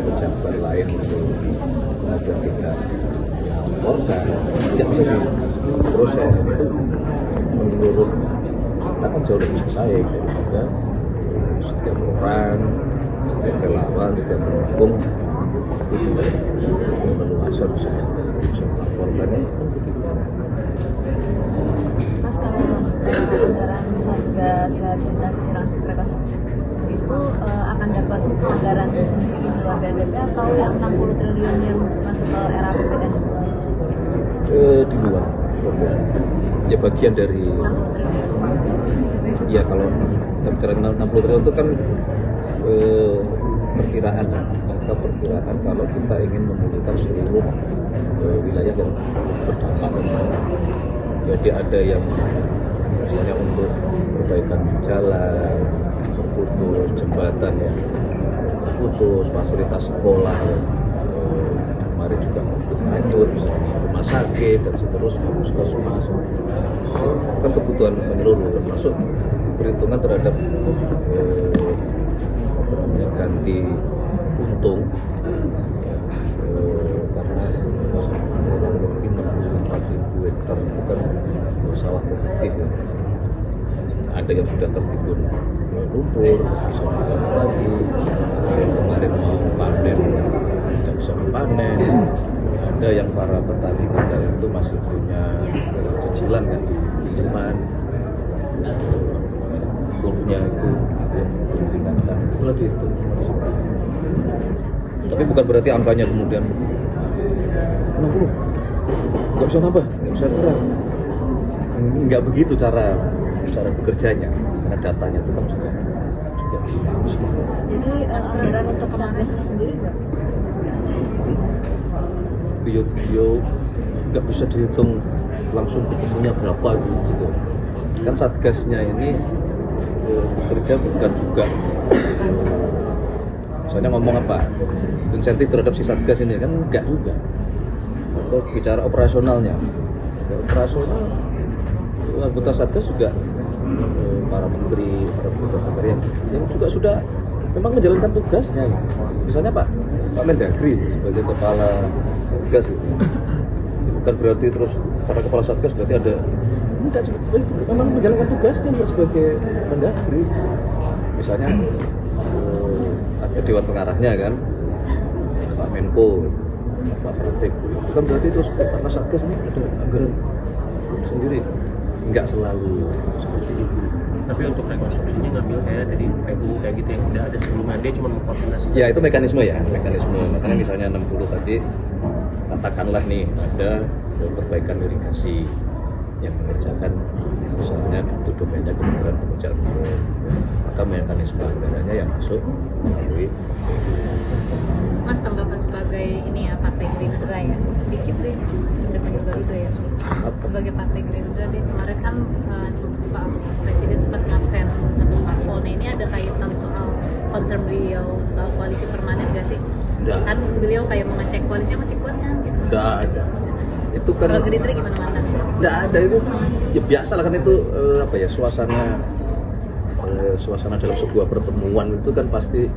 pejabat lain untuk kemudian tidak melaporkan, tidak bisa diproses. Itu menurut kita kan jauh lebih baik daripada setiap orang, setiap relawan, setiap pendukung itu leluasa bisa melaporkannya kan begitu. Mas, kalau anggaran Satgas Rehabilitasi Rakyat Rekonstruksi itu akan dapat anggaran sendiri di luar BNPB atau yang 60 triliun yang masuk ke era APBN? Di luar ya, bagian dari 60 triliun. Ya kalau kita bicara 60 triliun itu kan perkiraan ya. Kita perkirakan kalau kita ingin memulihkan seluruh wilayah yang berdampak. Jadi ada yang misalnya untuk perbaikan jalan terputus, jembatan yang terputus, fasilitas sekolah kemarin juga hancur, misalnya rumah sakit dan seterusnya, puskesmas. Kan kebutuhan menyeluruh, termasuk perhitungan terhadap ganti untung karena kurang lebih 64.000 hektar itu kan sawah produktif ya. Ada yang sudah tertimbun lumpur, bisa ditanam lagi, ada yang kemarin mau panen tidak bisa panen, ada yang para petani kita itu masih punya cicilan kan, pinjaman kurnya itu yang diringankan, itulah dihitung. Tapi bukan berarti angkanya kemudian 60 nggak bisa nambah, nggak bisa kurang, nggak begitu cara bekerjanya, karena datanya itu kan juga dinamis. Jadi anggaran untuk Satgasnya sendiri berapa? Bio nggak bisa dihitung langsung ketemunya berapa gitu. Kan Satgasnya ini bekerja bukan juga misalnya ngomong apa insentif terhadap si Satgas ini kan enggak juga, atau bicara operasionalnya. Operasional anggota Satgas juga para menteri, para menteri yang juga sudah memang menjalankan tugasnya. Misalnya Pak Mendagri sebagai kepala Satgas itu bukan berarti terus karena kepala Satgas berarti ada, enggak, itu memang menjalankan tugasnya sebagai Mendagri. Misalnya ada dewan pengarahnya kan, Pak Menko, Pak Pratik, bukan berarti terus karena Satgas ini ada anggaran sendiri, enggak selalu seperti itu. Tapi untuk rekonstruksinya ngambil kayak dari PU kayak gitu yang udah ada sebelumnya, dia cuma mengkoordinasi. Ya itu mekanisme. Makanya misalnya 60 tadi, katakanlah nih ada perbaikan irigasi yang mengerjakan misalnya itu domainnya Kementerian Pekerjaan Umum, maka mekanisme anggarannya yang masuk melalui. Mas, tanggapan sebagai ini ya Partai Gerindra ya, sedikit deh, udah panggil Garuda ya. Sebagai Partai Gerindra deh, kemarin kan Pak Presiden sempat ngabsen untuk parpol. Nah ini ada kaitan soal concern beliau soal koalisi permanen gak sih? Nggak. Kan beliau kayak mengecek koalisinya masih kuat kan gitu. Nggak ada. Itu kan Kalau Gerindra gimana mantan? nggak ada, itu ya biasa lah kan, itu apa ya, suasana dalam sebuah pertemuan itu kan pasti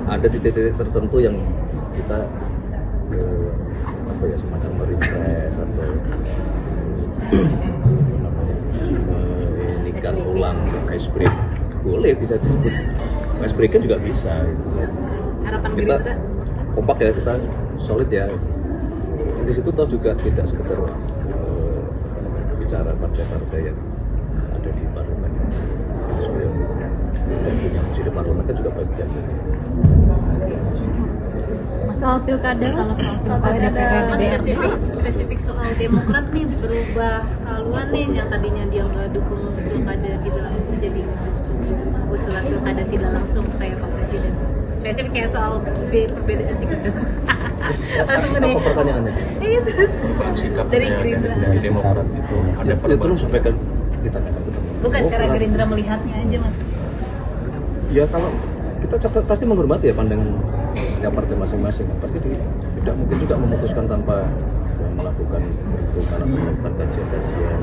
ada titik-titik tertentu yang kita apa ya, semacam merimpress atau ini kan ulang ice break, boleh bisa disebut ice break kan juga bisa gitu. Harapan Kita Gerindra? kompak ya, kita solid ya. Di situ toh juga tidak sekedar bicara partai-partai yang ada di parlemen, soal yang punya kursi di parlemen kan juga bagian. Soal pilkada, kalau soal pilkada Mas, spesifik soal Demokrat nih berubah haluan nih, yang tadinya dia nggak dukung pilkada tidak langsung jadi usulan pilkada tidak langsung kayak Pak Presiden. Spesifik kayak soal perbedaan sikap langsung nih. Apa pertanyaannya? Itu Sikapnya dari Gerindra. dari Demokrat itu ada Ya terus sampaikan kita Bukan cara Gerindra melihatnya aja Mas. Ya kalau kita pasti menghormati ya pandangan setiap partai masing-masing. Pasti tidak mungkin juga memutuskan tanpa melakukan perhitungan atau melakukan kajian-kajian.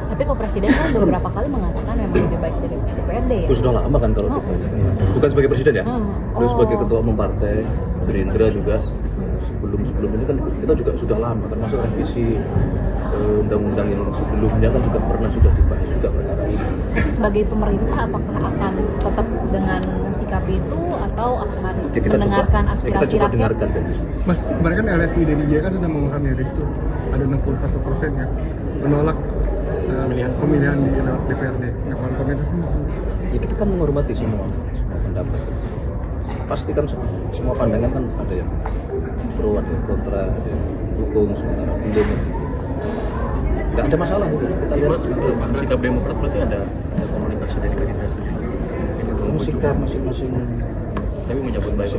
Tapi kok presiden kan beberapa kali mengatakan memang lebih baik dari DPRD ya. Itu sudah lama kan kalau kita bukan sebagai presiden ya, terus sebagai ketua umum partai Gerindra juga sebelum ini kan kita juga sudah lama, termasuk revisi undang-undang yang sebelumnya kan juga pernah sudah dibahas juga perkara ini. Sebagai pemerintah apakah akan tetap dengan sikap itu atau akan Ya, kita mendengarkan coba aspirasi rakyat? dengarkan dari Mas, kemarin kan LSI dan IJK sudah mengumumkan rilis tuh ada 61% ya menolak pemilihan di DPRD. Nah, kalau komentar sih ya kita kan menghormati semua pendapat. Pasti kan semua pandangan kan ada yang pro, ada yang kontra, ada yang dukung, sementara belum. Nggak ada masalah gitu. Kita lihat Sikap Demokrat berarti ada komunikasi dari Gerindra sendiri. sikap masing-masing. Tapi menyambut baik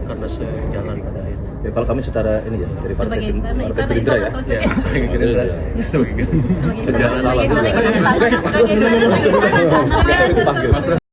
karena sejalan pada akhirnya. Ya kalau kami secara ini ya dari partai Sebagai istana, partai istana, Gerindra ya. istana, Ya, sebagai Gerindra, sebagai sebagai Sejarah istana, salah sebagai juga. istana, sebagai istana, sebagai istana, sebagai istana, sebagai istana.